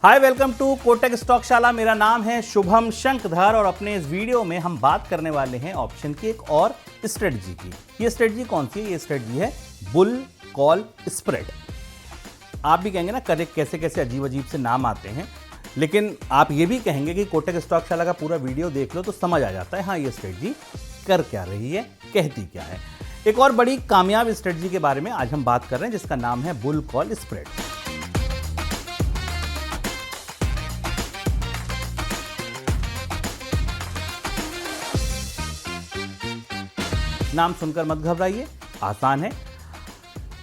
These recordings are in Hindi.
Hi, welcome to Kotak stock Shala. मेरा नाम है शुभम शंकधर और अपने इस वीडियो में हम बात करने वाले हैं ऑप्शन की एक और स्ट्रेटजी की। ये स्ट्रेटजी कौन सी है? ये स्ट्रेटजी है बुल कॉल स्प्रेड। आप भी कहेंगे ना कैसे कैसे अजीब अजीब से नाम आते हैं, लेकिन आप ये भी कहेंगे कि कोटक स्टॉक शाला का पूरा वीडियो देख लो तो समझ आ जाता है हाँ ये स्ट्रेटजी कर क्या रही है, कहती क्या है। एक और बड़ी कामयाब स्ट्रेटजी के बारे में आज हम बात कर रहे हैं जिसका नाम है बुल कॉल स्प्रेड। नाम सुनकर मत घबराइए, आसान है।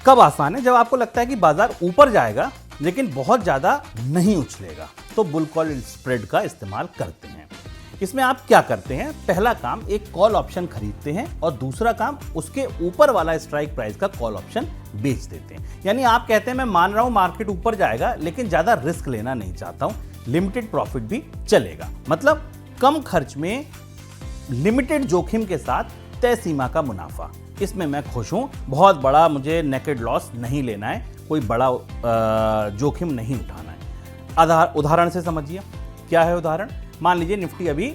कब आसान है? जब आपको लगता है कि बाजार ऊपर जाएगा लेकिन बहुत ज्यादा नहीं उछलेगा तो बुल कॉल स्प्रेड का इस्तेमाल करते हैं। इसमें आप क्या करते हैं? पहला काम एक कॉल ऑप्शन खरीदते हैं और दूसरा काम उसके ऊपर वाला स्ट्राइक प्राइस का कॉल ऑप्शन बेच देते हैं। यानी आप कहते हैं मैं मान रहा हूं मार्केट ऊपर जाएगा लेकिन ज्यादा रिस्क लेना नहीं चाहता हूं, लिमिटेड प्रॉफिट भी चलेगा। मतलब कम खर्च में लिमिटेड जोखिम के साथ तय सीमा का मुनाफा, इसमें मैं खुश हूं। बहुत बड़ा मुझे नेकेड लॉस नहीं लेना है, कोई बड़ा जोखिम नहीं उठाना है। उदाहरण से समझिए, क्या है उदाहरण? मान लीजिए निफ्टी अभी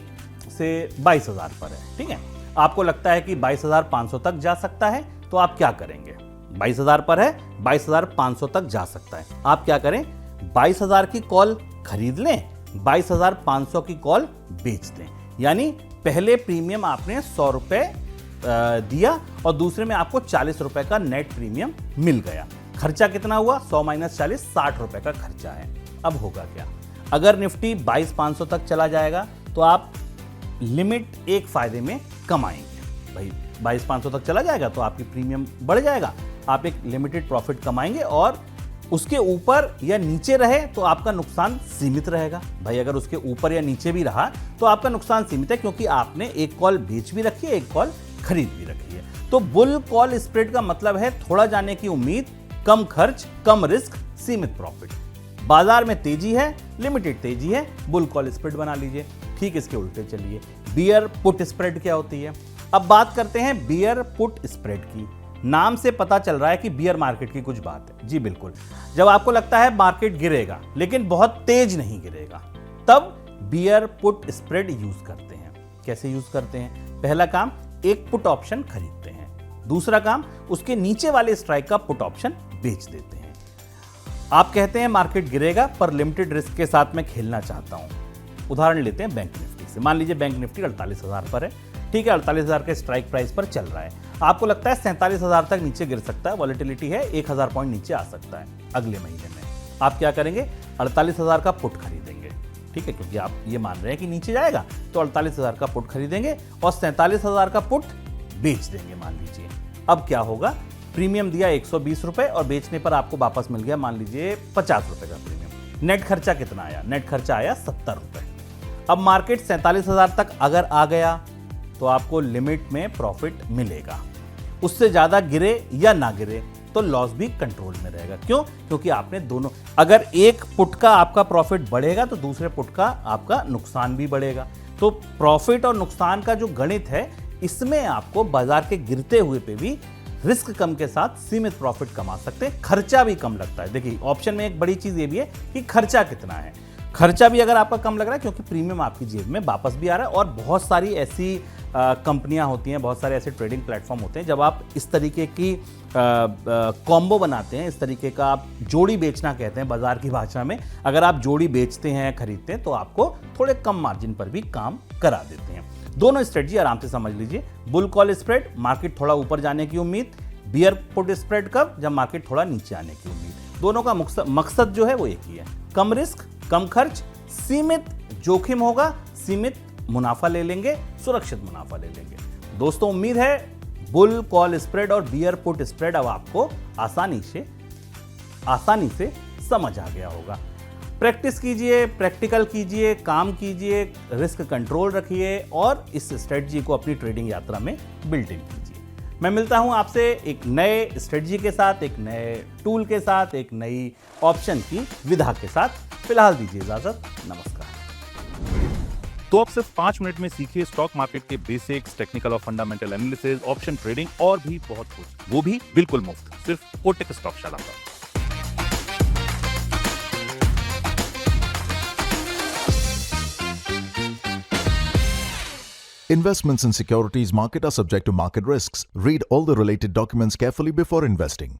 से 22,000 पर है, ठीक है। आपको लगता है कि 22,500 तक जा सकता है, तो आप क्या करेंगे? 22,000 पर है, 22,500 तक जा सकता है। आप क्या करें? 22,000 की कॉल खरीद लें, 22,500 की कॉल बेच दें। यानी पहले प्रीमियम आपने 100 रुपए दिया और दूसरे में आपको 40 रुपए का नेट प्रीमियम मिल गया। खर्चा कितना हुआ? 100 माइनस 40, 60 रुपए का खर्चा है। अब होगा क्या? अगर निफ्टी 22,500 तक चला जाएगा तो आप लिमिट एक फायदे में कमाएंगे। भाई 22,500 तक चला जाएगा तो आपकी प्रीमियम बढ़ जाएगा, आप एक लिमिटेड प्रॉफिट कमाएंगे और उसके ऊपर या नीचे रहे तो आपका नुकसान सीमित रहेगा। भाई अगर उसके ऊपर या नीचे भी रहा तो आपका नुकसान सीमित है, क्योंकि आपने एक कॉल बेच भी रखी है, एक कॉल खरीद भी रखी है। तो बुल कॉल स्प्रेड का मतलब है थोड़ा जाने की उम्मीद, कम खर्च, कम रिस्क, सीमित प्रॉफिट। बाजार में तेजी है, लिमिटेड तेजी है, बुल कॉल स्प्रेड बना लीजिए। ठीक इसके उल्टे चलिए, बियर पुट स्प्रेड क्या होती है? अब बात करते हैं बियर पुट स्प्रेड की। नाम से पता चल रहा है कि बियर मार्केट की कुछ बात है। जी बिल्कुल। जब आपको लगता है मार्केट गिरेगा लेकिन बहुत तेज नहीं गिरेगा, तब बियर पुट स्प्रेड यूज करते हैं। कैसे यूज करते हैं? पहला काम एक पुट ऑप्शन खरीदते हैं, दूसरा काम उसके नीचे वाले स्ट्राइक का पुट ऑप्शन बेच देते हैं। आप कहते हैं मार्केट गिरेगा पर लिमिटेड रिस्क के साथ मैं खेलना चाहता हूं। उदाहरण लेते हैं बैंक निफ्टी से। मान लीजिए बैंक निफ्टी 48,000 पर है, ठीक है। 48,000 के स्ट्राइक प्राइस पर चल रहा है। आपको लगता है 47,000 तक नीचे गिर सकता है, वॉलेटिलिटी है, 1,000 पॉइंट नीचे आ सकता है अगले महीने में। आप क्या करेंगे? 48,000 का पुट खरीदेंगे, ठीक है, क्योंकि आप ये मान रहे हैं कि नीचे जाएगा तो 48,000 का पुट खरीदेंगे और 47,000 का पुट बेच देंगे मान लीजिए। अब क्या होगा? प्रीमियम दिया 120 रुपए और बेचने पर आपको वापस मिल गया मान लीजिए 50 रुपए का प्रीमियम। नेट खर्चा कितना आया? नेट खर्चा आया 70 रुपए। अब मार्केट 47,000 तक अगर आ गया तो आपको लिमिट में प्रॉफिट मिलेगा। उससे ज्यादा गिरे या ना गिरे तो लॉस भी कंट्रोल में रहेगा। क्यों? क्योंकि आपने दोनों, अगर एक पुट का आपका प्रॉफिट बढ़ेगा तो दूसरे पुट का आपका नुकसान भी बढ़ेगा। तो प्रॉफिट और नुकसान का जो गणित है, इसमें आपको बाजार के गिरते हुए पे भी रिस्क कम के साथ सीमित प्रॉफिट कमा सकते हैं, खर्चा भी कम लगता है। देखिए ऑप्शन में एक बड़ी चीज ये भी है कि खर्चा कितना है। खर्चा भी अगर आपका कम लग रहा है क्योंकि प्रीमियम आपकी जेब में वापस भी आ रहा है। और बहुत सारी ऐसी कंपनियां होती हैं, बहुत सारे ऐसे ट्रेडिंग प्लेटफॉर्म होते हैं, जब आप इस तरीके की कॉम्बो बनाते हैं, इस तरीके का आप जोड़ी बेचना कहते हैं बाजार की भाषा में, अगर आप जोड़ी बेचते हैं, खरीदते हैं तो आपको थोड़े कम मार्जिन पर भी काम करा देते हैं। दोनों स्ट्रेटजी आराम से समझ लीजिए। बुल कॉल स्प्रेड, मार्केट थोड़ा ऊपर जाने की उम्मीद। बियर पुट स्प्रेड कब? जब मार्केट थोड़ा नीचे आने की उम्मीद। दोनों का मकसद जो है वो एक ही है, कम रिस्क, कम खर्च, सीमित जोखिम होगा, सीमित मुनाफा ले लेंगे, सुरक्षित मुनाफा ले लेंगे। दोस्तों उम्मीद है बुल कॉल स्प्रेड और बियर पुट स्प्रेड अब आपको आसानी से समझ आ गया होगा। प्रैक्टिस कीजिए, प्रैक्टिकल कीजिए, काम कीजिए, रिस्क कंट्रोल रखिए और इस स्ट्रेटजी को अपनी ट्रेडिंग यात्रा में बिल्ट इन कीजिए। मैं मिलता हूं आपसे एक नए स्ट्रेटजी के साथ, एक नए टूल के साथ, एक नई ऑप्शन की विधा के साथ। फिलहाल दीजिए इजाजत, नमस्कार। तो अब सिर्फ 5 मिनट में सीखिए स्टॉक मार्केट के बेसिक्स, टेक्निकल और फंडामेंटल एनालिसिस, ऑप्शन ट्रेडिंग और भी बहुत कुछ, वो भी बिल्कुल मुफ्त, सिर्फ कोटक स्टॉक शाला पर। Investments in securities market are subject to market risks. Read all the related documents carefully before investing.